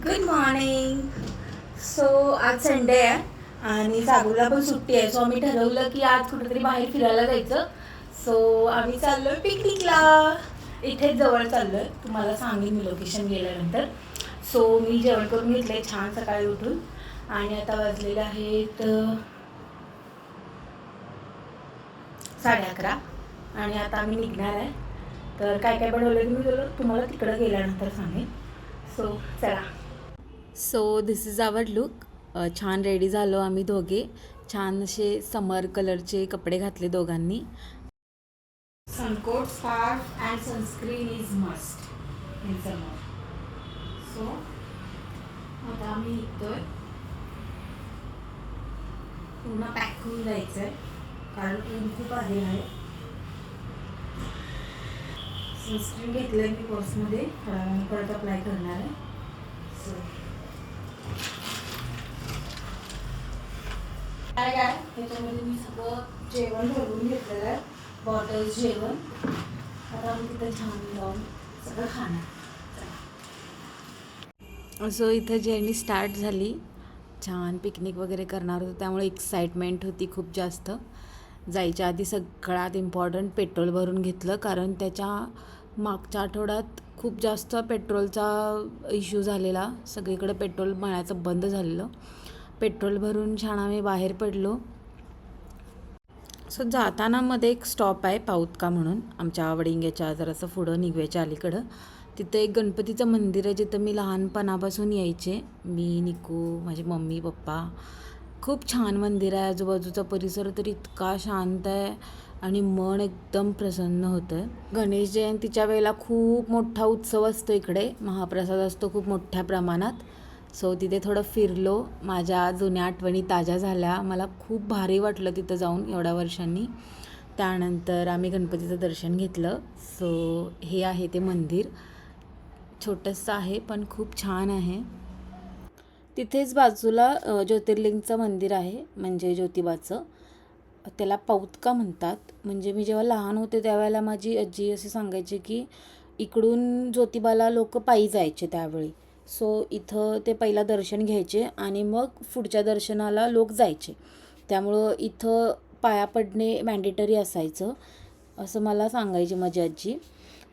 Good morning. So आज Sunday आहे आणि सागूला पण सुट्टी आहे. सो आम्ही ठरवलं की आज कुठेतरी बाहेर फिरायला जायचं. सो आम्ही चाललो आहे पिकनिकला. इथेच जवळ चाललो आहे, तुम्हाला सांगेन मी लोकेशन गेल्यानंतर. सो मी जेवण करून घेतलं आहे छान सकाळी उठून आणि आता वाजलेले आहेत 11:30 आणि आता आम्ही निघणार आहे. तर काय काय बनवलं मी तुम्हाला तिकडं गेल्यानंतर सांगेन. सो चला. So this is our look. छान रेडी झालो आम्ही दोघे. छान असे समर कलरचे कपडे घातले दोघांनी. Suncoat, scarf and sunscreen is must in summer. So आता आम्ही निघतोय. पूर्ण पॅक करून जायचं आहे कारण ऊन खूप आले आहे. सनस्क्रीन घेतलं आहे मी पर्समध्ये, परत अप्लाय करणार आहे. सो काय काय ह्याच्यामध्ये मी सगळं जेवण भरवून घेतलेलं आहे, बॉटल्स जेवण. आता आम्ही तिथं छान जाऊन सगळं खाणार. असं इथं जर्नी स्टार्ट झाली. छान पिकनिक वगैरे करणार होतो त्यामुळे एक्साइटमेंट होती खूप जास्त. जायच्या आधी सगळ्यात इम्पॉर्टंट पेट्रोल भरून घेतलं कारण त्याच्या मागच्या आठवड्यात खूप जास्त पेट्रोलचा इश्यू झालेला. सगळीकडे पेट्रोल मिळायचं बंद झालेलं. पेट्रोल भरून छान आम्ही बाहेर पडलो. सो जाताना मध्ये एक स्टॉप आहे पाऊतका म्हणून, आमच्या वडिंग्याच्या जरासं पुढं निघवायच्या अलीकडं. तिथं एक गणपतीचं मंदिर आहे जिथं मी लहानपणापासून यायचे. मी, निकू, माझी मम्मी, पप्पा. खूप छान मंदिर आहे. आजूबाजूचा परिसर तर इतका शांत आहे आणि मन एकदम प्रसन्न होतं. गणेश जयंतीच्या वेळेला खूप मोठा उत्सव असतो इकडे. महाप्रसाद असतो खूप मोठ्या प्रमाणात. सो तिथे थोडं फिरलो. माझ्या जुन्या आठवणी ताज्या झाल्या. मला खूप भारी वाटलं तिथं जाऊन एवढ्या वर्षांनी. त्यानंतर आम्ही गणपतीचं दर्शन घेतलं. सो हे आहे ते मंदिर. छोटंसं आहे पण खूप छान आहे. तिथेच बाजूला ज्योतिर्लिंगचं मंदिर आहे म्हणजे ज्योतिबाचं. त्याला पाऊतका म्हणतात. म्हणजे मी जेव्हा लहान होते त्यावेळेला माझी आजी असे सांगायची की इकडून ज्योतिबाला लोक पायी जायचे त्यावेळी. सो इथं ते पहिला दर्शन घ्यायचे आणि मग पुढच्या दर्शनाला लोक जायचे. त्यामुळं इथं पाया पडणे मॅन्डेटरी असायचं असं मला सांगायची माझी आजी.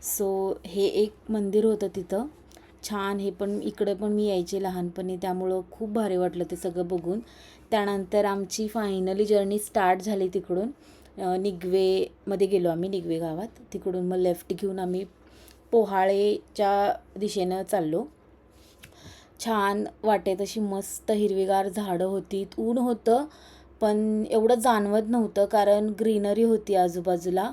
सो हे एक मंदिर होतं तिथं छान. हे पण इकडं पण मी यायचे लहानपणी त्यामुळं खूप भारी वाटलं ते सगळं बघून. त्यानंतर आमची फायनली जर्नी स्टार्ट झाली तिकडून. निगवेमध्ये गेलो आम्ही, निगवे गावात. तिकडून मग लेफ्ट घेऊन आम्ही पोहाळेच्या दिशेनं चाललो. छान वाटेत अशी मस्त हिरवीगार झाडं होती. ऊन होतं पण एवढं जाणवत नव्हतं कारण ग्रीनरी होती आजूबाजूला.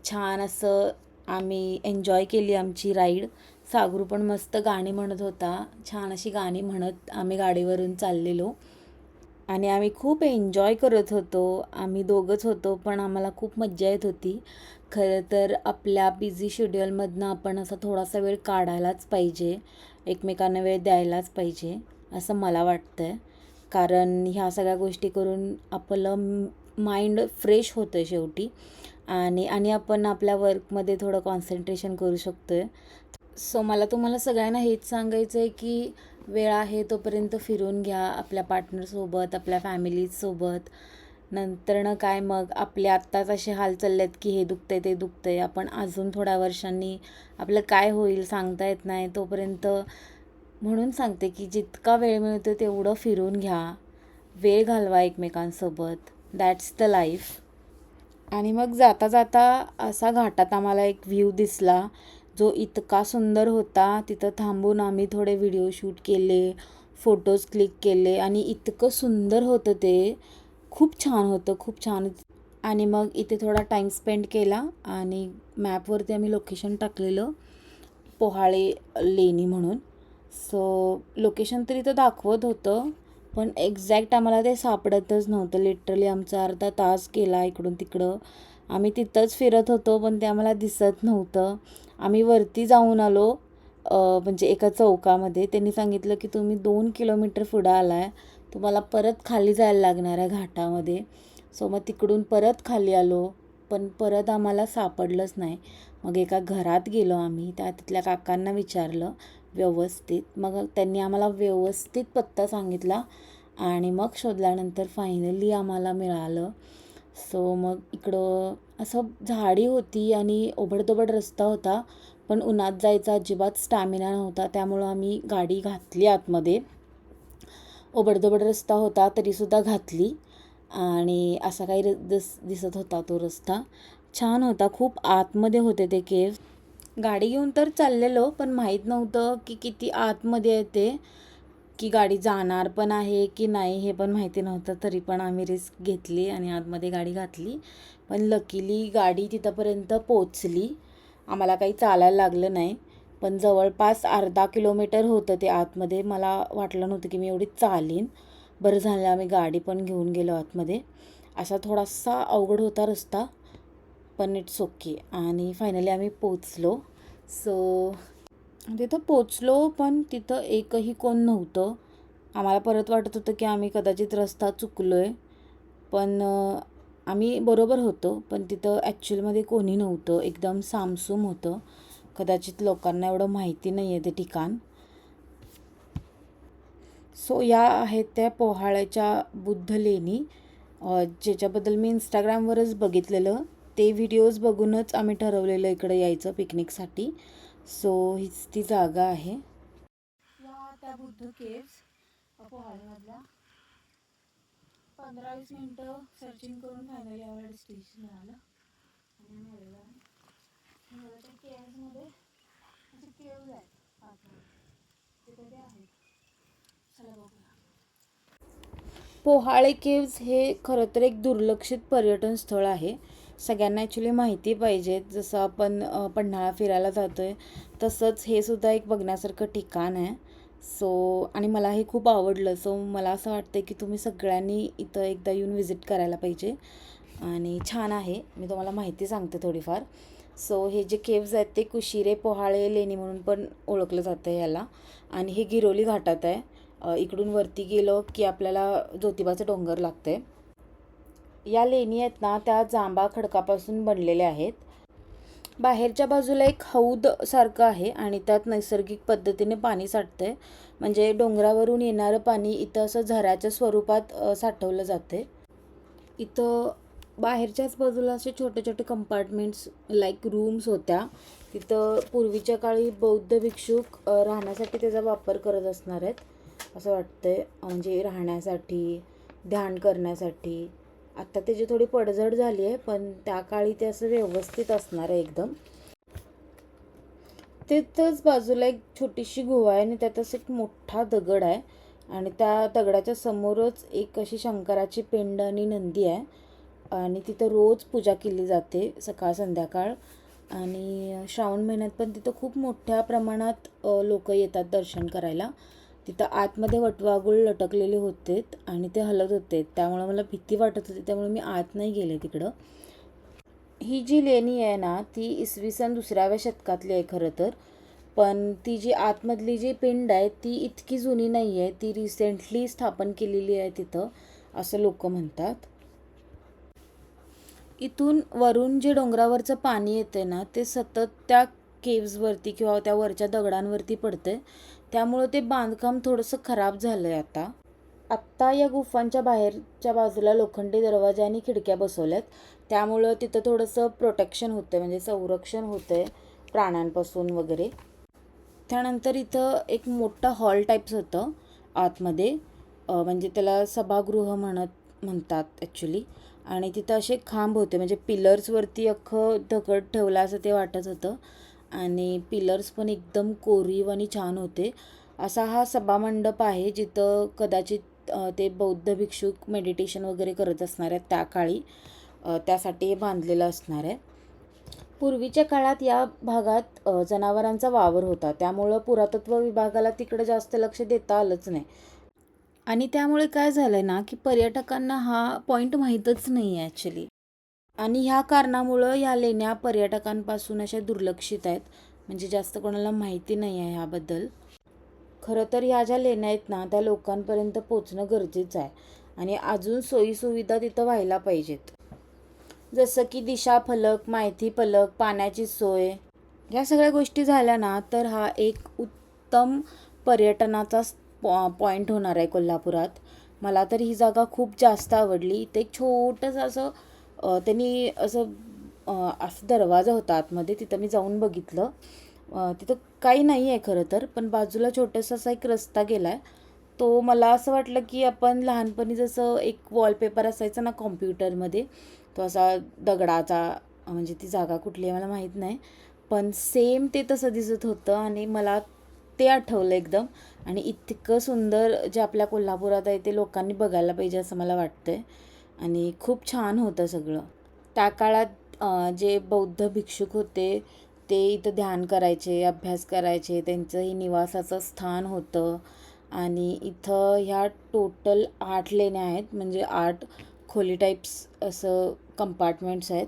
छान असं आम्ही एन्जॉय केली आमची राईड. सागरू पण मस्त गाणी म्हणत होता. छान अशी गाणी म्हणत आम्ही गाडीवरून चाललेलो आणि आम्ही खूप एन्जॉय करत होतो. आम्ही दोघंच होतो पण आम्हाला खूप मज्जा येत होती. खरं तर आपल्या बिझी शेड्यूलमधनं आपण असा थोडासा वेळ काढायलाच पाहिजे, एकमेकांना वेळ द्यायलाच पाहिजे असं मला वाटतं आहे. कारण ह्या सगळ्या गोष्टी करून आपलं माइंड फ्रेश होतं शेवटी आणि आपण आपल्या वर्कमध्ये थोडं कॉन्सन्ट्रेशन करू शकतो आहे. सो मला तुम्हाला सगळ्यांना हेच सांगायचं आहे की वेळ आहे तोपर्यंत फिरून घ्या आपल्या पार्टनरसोबत, आपल्या फॅमिलीसोबत. नंतरनं काय मग आपले आत्ताच असे हाल चालले आहेत की हे दुखतं आहे ते दुखतं आहे. आपण अजून थोड्या वर्षांनी आपलं काय होईल सांगता येत नाही तोपर्यंत. म्हणून सांगते की जितका वेळ मिळतो तेवढं फिरून घ्या, वेळ घालवा एकमेकांसोबत. That's the life. आणि मग जाता जाता असा घाटात आम्हाला एक व्ह्यू दिसला जो इतका सुंदर होता. तिथं थांबून आम्ही थोडे व्हिडिओ शूट केले, फोटोज क्लिक केले आणि इतकं सुंदर होतं ते. खूप छान होतं, खूप छान. आणि मग इथे थोडा टाईम स्पेंड केला आणि मॅपवरती आम्ही लोकेशन टाकलेलं पोहाळे लेणी म्हणून. सो लोकेशन तरी इथं दाखवत होतं पण एक्झॅक्ट आम्हाला ते सापडतच नव्हतं. लिटरली आमचा अर्धा तास गेला इकडून तिकडं. आम्ही तिथंच फिरत होतो पण ते आम्हाला दिसत नव्हतं. आम्ही वरती जाऊन आलो म्हणजे एका चौकामध्ये. त्यांनी सांगितलं की तुम्ही 2 किलोमीटर पुढं आला आहे, तुम्हाला परत खाली जायला लागणार आहे घाटामध्ये. सो मग तिकडून परत खाली आलो पण परत आम्हाला सापडलंच नाही. मग एका घरात गेलो आम्ही. तिथल्या काकांना विचारलं. व्यवस्थित. मग त्यांनी आम्हाला व्यवस्थित पत्ता सांगितला आणि मग शोधल्यानंतर फायनली आम्हाला मिळालं. सो मग इकडं असं झाडी होती आणि ओबडधोबड रस्ता होता, पण उन्हात जायचा अजिबात स्टॅमिना नव्हता, त्यामुळं आम्ही गाडी घातली आतमध्ये. ओबडधोबड रस्ता होता तरीसुद्धा घातली आणि असा काही दिसत होता तो रस्ता. छान होता, खूप आतमध्ये होते ते केव्ज. गाडी घेऊन तर चाललेलो, पण माहीत नव्हतं की किती आतमध्ये आहे ते, की गाडी जाणार पण आहे की नाही हे पण माहिती नव्हतं. तरी पण आम्ही रिस्क घेतली आणि आतमध्ये गाडी घातली. पण लकीली गाडी तिथंपर्यंत पोचली, आम्हाला काही चालायला लागलं नाही. पण जवळपास अर्धा किलोमीटर होतं ते आतमध्ये. मला वाटलं नव्हतं की मी एवढी चालीन. बरं झालं आम्ही गाडी पण घेऊन गेलो आतमध्ये. असा थोडासा अवघड होता रस्ता, पण इट्स ओके. आणि फायनली आम्ही पोचलो. सो तिथं पोचलो, पण तिथं एकही कोण नव्हतं. आम्हाला परत वाटत होतं की आम्ही कदाचित रस्ता चुकलो आहे, पण आम्ही बरोबर होतो. पण तिथं ॲक्च्युअलमध्ये कोणी नव्हतं, एकदम सामसूम होतं. कदाचित लोकांना एवढं माहिती नाही आहे ते ठिकाण. सो या आहेत त्या पोहाळ्याच्या बुद्ध लेणी, ज्याच्याबद्दल मी इंस्टाग्रामवरच बघितलेलं. ते व्हिडिओज बघूनच आम्ही ठरवलेलं इकडे यायचं पिकनिकसाठी. सो हीच ती जागा आहे. या त्या बुद्ध केव्स पोहाळ्यामधल्या. 15-20 मिनटं सर्चिंग करून फायनली आम्हाला डेस्टिनेशन मिळालं आणि आम्ही आलेलो आहे. त्या केव्समध्ये असे केव्ज आहेत आतमध्ये, तिथे ते आहेत. चला बघूया. पोहाळे केव्ज हे खरं तर एक दुर्लक्षित पर्यटन स्थळ आहे. सगळ्यांना ॲक्च्युली माहिती पाहिजे. जसं आपण पन्हाळा फिरायला जातो आहे, तसंच हे सुद्धा एक बघण्यासारखं ठिकाण आहे. सो आणि मला हे खूप आवडलं. सो मला असं वाटतं की तुम्ही सगळ्यांनी इथं एकदा येऊन व्हिजिट करायला पाहिजे आणि छान आहे. मी तुम्हाला माहिती सांगते थोडीफार. सो हे जे केव्ज आहेत ते कुशिरे पोहाळे लेणी म्हणून पण ओळखलं जातं याला, आणि हे गिरोली घाटात आहे. इकडून वरती गेलो की आपल्याला ज्योतिबाचं डोंगर लागतं आहे. या लेणी आहेत ना, त्या जांभा खडकापासून बनलेल्या आहेत. बाहेरच्या बाजूला एक हौदसारखं आहे आणि त्यात नैसर्गिक पद्धतीने पाणी साठतं. म्हणजे डोंगरावरून येणारं पाणी इथं असं झऱ्याच्या स्वरूपात साठवलं जाते. इथं बाहेरच्याच बाजूला असे छोटे छोटे कंपार्टमेंट्स लाईक रूम्स होत्या. तिथं पूर्वीच्या काळी बौद्ध भिक्षुक राहण्यासाठी त्याचा वापर करत असणार आहेत असं वाटतंय. म्हणजे राहण्यासाठी, ध्यान करण्यासाठी. आत्ता त्याची थोडी पडझड झाली आहे, पण त्या काळी ते असं व्यवस्थित असणार आहे एकदम. तिथंच बाजूला एक छोटीशी गुहा आहे आणि त्यातच एक मोठा दगड आहे आणि त्या दगडाच्या समोरच एक अशी शंकराची पिंड आणि नंदी आहे आणि तिथं रोज पूजा केली जाते सकाळ संध्याकाळ. आणि श्रावण महिन्यात पण तिथं खूप मोठ्या प्रमाणात लोक येतात दर्शन करायला. तिथं आतमध्ये वटवाघूळ लटकलेले होते आणि ते हलत होते, त्यामुळे मला भीती वाटत होती, त्यामुळे मी आत नाही गेले तिकडं. ही जी लेणी आहे ना, ती इसवी सन 2व्या शतकातली आहे खरं तर. पण ती जी आतमधली जी पिंड आहे ती इतकी जुनी नाही आहे, ती रिसेंटली स्थापन केलेली आहे तिथं असं लोक म्हणतात. इथून वरून जे डोंगरावरचं पाणी येते ना, ते सतत त्या केव्जवरती किंवा त्या वरच्या दगडांवरती पडते, त्यामुळं ते बांधकाम थोडंसं खराब झालं आहे आता. आत्ता या गुफांच्या बाहेरच्या बाजूला लोखंडी दरवाजे आणि खिडक्या बसवल्यात, त्यामुळं तिथं थोडंसं प्रोटेक्शन होतं, म्हणजे संरक्षण होतं आहे प्राण्यांपासून वगैरे. त्यानंतर इथं एक मोठं हॉल टाईप्स होतं आतमध्ये, म्हणजे त्याला सभागृह म्हणतात ॲक्च्युली. आणि तिथं असे खांब होते, म्हणजे पिलर्सवरती अख्खं दगड ठेवला असं ते वाटत होतं आणि पिलर्स पण एकदम कोरीव आणि छान होते. असा हा सभामंडप आहे जिथं कदाचित ते बौद्ध भिक्षुक मेडिटेशन वगैरे करत असणार आहेत त्या काळी, त्यासाठी हे बांधलेलं असणार आहे. पूर्वीच्या काळात या भागात जनावरांचा वावर होता, त्यामुळं पुरातत्व विभागाला तिकडे जास्त लक्ष देता आलंच नाही. आणि त्यामुळे काय झालं आहे ना, की पर्यटकांना हा पॉईंट माहीतच नाही आहे ॲक्च्युली. आणि ह्या कारणामुळं ह्या लेण्या पर्यटकांपासून अशा दुर्लक्षित आहेत, म्हणजे जास्त कोणाला माहिती नाही आहे ह्याबद्दल. खरं तर ह्या ज्या लेण्या आहेत ना, त्या लोकांपर्यंत पोचणं गरजेचं आहे आणि अजून सोयीसुविधा तिथं व्हायला पाहिजेत. जसं की माहिती फलक, पाण्याची सोय, ह्या सगळ्या गोष्टी झाल्या ना, तर हा एक उत्तम पर्यटनाचा पॉईंट होणार आहे कोल्हापुरात. मला तर ही जागा खूप जास्त आवडली. ते एक छोटंसं असं त्यांनी असं दरवाजा होता आतमध्ये, तिथं मी जाऊन बघितलं. तिथं काही नाही आहे खरं तर, पण बाजूला छोटासा असा एक रस्ता गेला आहे. तो मला असं वाटलं की आपण लहानपणी जसं एक वॉलपेपर असायचा ना कॉम्प्युटरमध्ये, तो असा दगडाचा, म्हणजे ती जागा कुठली आहे मला माहीत नाही, पण सेम ते तसं दिसत होतं आणि मला ते आठवलं एकदम. आणि इतकं सुंदर जे आपल्या कोल्हापुरात आहे ते लोकांनी बघायला पाहिजे असं मला वाटतंय. आणि खूप छान होतं सगळं. त्या काळात जे बौद्ध भिक्षुक होते ते इथं ध्यान करायचे, अभ्यास करायचे, त्यांचं हे निवासाचं स्थान होतं. आणि इथं ह्या टोटल 8 लेण्या आहेत, म्हणजे 8 खोली टाईप्स असं कंपार्टमेंट्स आहेत.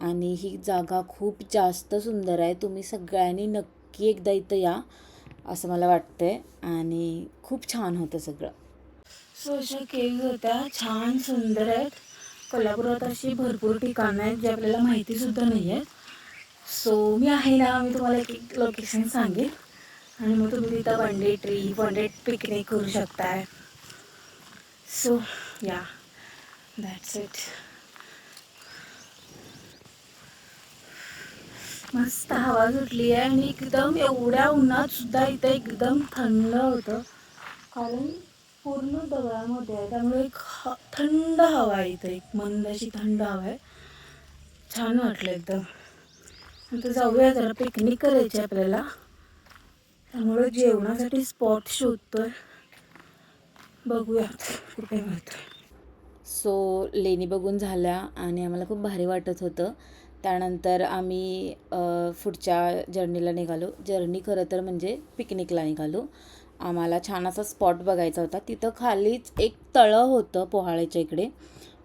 आणि ही जागा खूप जास्त सुंदर आहे. तुम्ही सगळ्यांनी नक्की एकदा इथं या असं मला वाटतंय. आणि खूप छान होतं सगळं. सो अशा केव्ज होत्या, छान सुंदर आहेत. कोल्हापुरात अशी भरपूर ठिकाणं आहेत जे आपल्याला माहितीसुद्धा नाही आहेत. सो मी आहे ना, मी तुम्हाला एक एक लोकेशन सांगेन आणि मग तुम्ही तिथं one day trip, one day picnic करू शकताय. सो या, दॅट्स इट. मस्त हवा सुटली आहे आणि एकदम एवढ्या उन्हात सुद्धा इथं एकदम थंड होतं, कारण पूर्ण दगडामध्ये आहे, त्यामुळे एक थंड हवा आहे इथं, एक मंद अशी थंड हवा आहे. छान वाटलं एकदम. आता जाऊया, जरा पिकनिक करायची आपल्याला, त्यामुळे जेवणासाठी स्पॉट शोधतोय, बघूयात कुठे मिळतोय. सो लेणी बघून झाल्या आणि आम्हाला खूप भारी वाटत होतं. त्यानंतर आम्ही पुढच्या जर्नीला निघालो. जर्नी खरं तर म्हणजे पिकनिकला निघालो. आम्हाला छान असा स्पॉट बघायचा होता. तिथं खालीच एक तळं होतं पोहाळ्याच्या इकडे,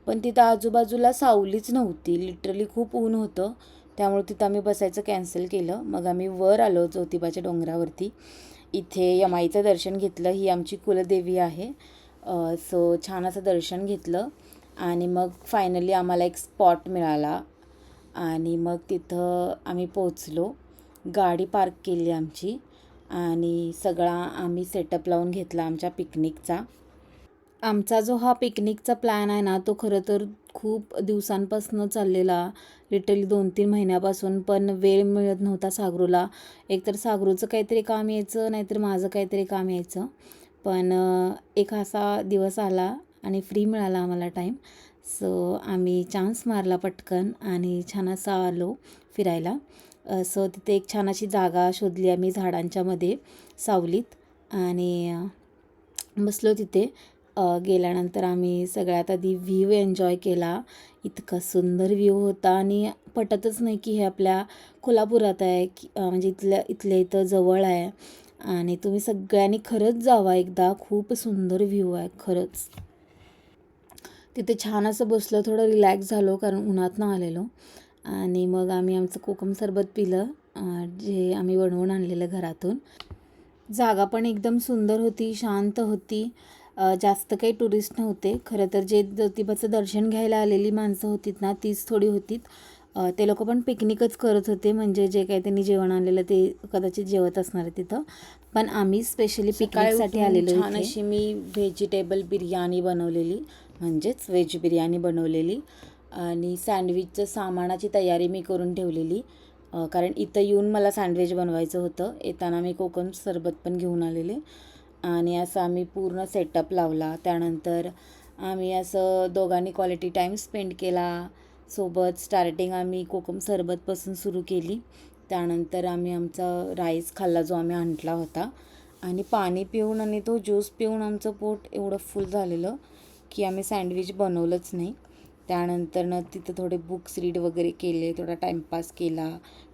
पण तिथं आजूबाजूला सावलीच नव्हती, लिटरली खूप ऊन होतं. त्यामुळे तिथं आम्ही बसायचं कॅन्सल केलं. मग आम्ही वर आलो ज्योतिबाच्या डोंगरावरती. इथे यमाईचं दर्शन घेतलं. ही आमची कुलदेवी आहे. सो छान असं दर्शन घेतलं आणि मग फायनली आम्हाला एक स्पॉट मिळाला आणि मग तिथं आम्ही पोचलो. गाडी पार्क केली आमची आणि सगळा आम्ही सेटअप लावून घेतला आमच्या पिकनिकचा. आमचा जो हा पिकनिकचा प्लॅन आहे ना, तो खरं तर खूप दिवसांपासून चाललेला, लिटरली 2-3 महिन्यापासून, पण वेळ मिळत नव्हता सागरूला. एकतर सागरूचं काहीतरी काम यायचं, नाहीतर माझं काहीतरी काम यायचं. पण एक असा दिवस आला आणि फ्री मिळाला आम्हाला टाईम. सो आम्ही चान्स मारला पटकन आणि छान असा आलो फिरायला. सो तिथे एक छान अशी जागा शोधली आम्ही झाडांच्यामध्ये सावलीत आणि बसलो तिथे. गेल्यानंतर आम्ही सगळ्यात आधी व्ह्यू एन्जॉय केला. इतका सुंदर व्ह्यू होता आणि पटतच नाही की हे आपल्या कोल्हापुरात आहे, की म्हणजे इथल्या इथं जवळ आहे. आणि तुम्ही सगळ्यांनी खरंच जावा एकदा, खूप सुंदर व्ह्यू आहे खरंच. तिथे छान असं बसलो, थोडं रिलॅक्स झालो कारण उन्हातनं आलेलो. आणि मग आम्ही आमचं कोकम सरबत पिलं, जे आम्ही बनवून आणलेलं घरातून. जागा पण एकदम सुंदर होती, शांत होती. जास्त काही टुरिस्ट नव्हते. खरं तर जे ज्योतिबाचं दर्शन घ्यायला आलेली माणसं होतीत ना, तीच थोडी होतीत. ते लोक पण पिकनिकच करत होते, म्हणजे जे काही त्यांनी जेवण आणलेलं ते कदाचित जेवत असणार आहे तिथं. पण आम्ही स्पेशली पिकनिकसाठी आलेलो. छान अशी मी व्हेजिटेबल बिर्याणी बनवलेली, म्हणजेच व्हेज बिर्याणी बनवलेली. आणि सँडविचचं सामानाची तयारी मी करून ठेवलेली, कारण इथं येऊन मला सँडविच बनवायचं होतं. येताना मी कोकम सरबत पण घेऊन आलेले आणि असं आम्ही पूर्ण सेटअप लावला. त्यानंतर आम्ही असं दोघांनी क्वालिटी टाईम स्पेंड केला सोबत. स्टार्टिंग आम्ही कोकम सरबतपासून सुरू केली. त्यानंतर आम्ही आमचा राईस खाल्ला जो आम्ही आणला होता आणि पाणी पिऊन आणि तो ज्यूस पिऊन आमचं पोट एवढं फुल झालेलं की आम्ही सँडविच बनवलंच नाही. त्यानंतर तिथं थोडे बुक्स रीड वगैरे केले, थोडा टाईमपास केला,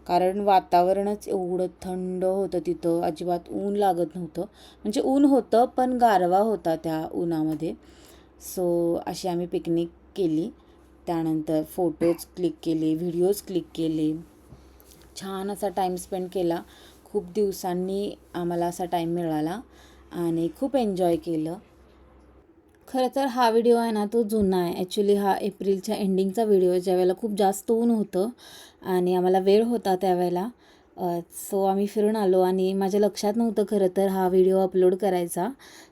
कारण वातावरणच एवढं थंड होतं तिथं, अजिबात ऊन लागत नव्हतं. म्हणजे ऊन होतं पण गारवा होता त्या उन्हामध्ये. सो अशी आम्ही पिकनिक केली. त्यानंतर फोटोज क्लिक केले, व्हिडिओज क्लिक केले, छान असा टाईम स्पेंड केला. खूप दिवसांनी आम्हाला असा टाईम मिळाला आणि खूप एन्जॉय केलं. खरं तर हा व्हिडिओ आहे ना, तो जुना आहे. ॲक्च्युली हा एप्रिलच्या एंडिंगचा व्हिडिओ आहे, ज्यावेळेला खूप जास्त ऊन होतं आणि आम्हाला वेळ होता त्यावेळेला. सो आम्ही फिरून आलो आणि माझ्या लक्षात नव्हतं खरं तर हा व्हिडिओ अपलोड करायचा.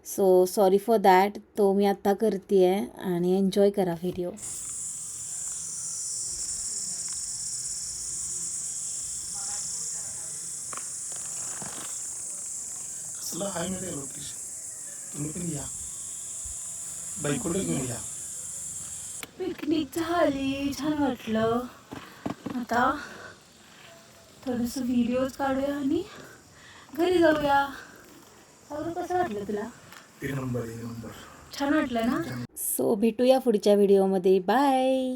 So sorry for that. तो मी आत्ता करते आहे आणि एन्जॉय करा व्हिडिओ. कसलं हाय मिळेल लोकेशन. तुम्ही पण या, बाईकडे घेऊन या. पिकनिक झाली, छान वाटलं. आता थोडंसं व्हिडिओज काढूया आणि घरी जाऊया. कसं वाटलं तुला? एक नंबर. छान वाटलं ना? सो भेटूया पुढच्या व्हिडिओमध्ये. बाय.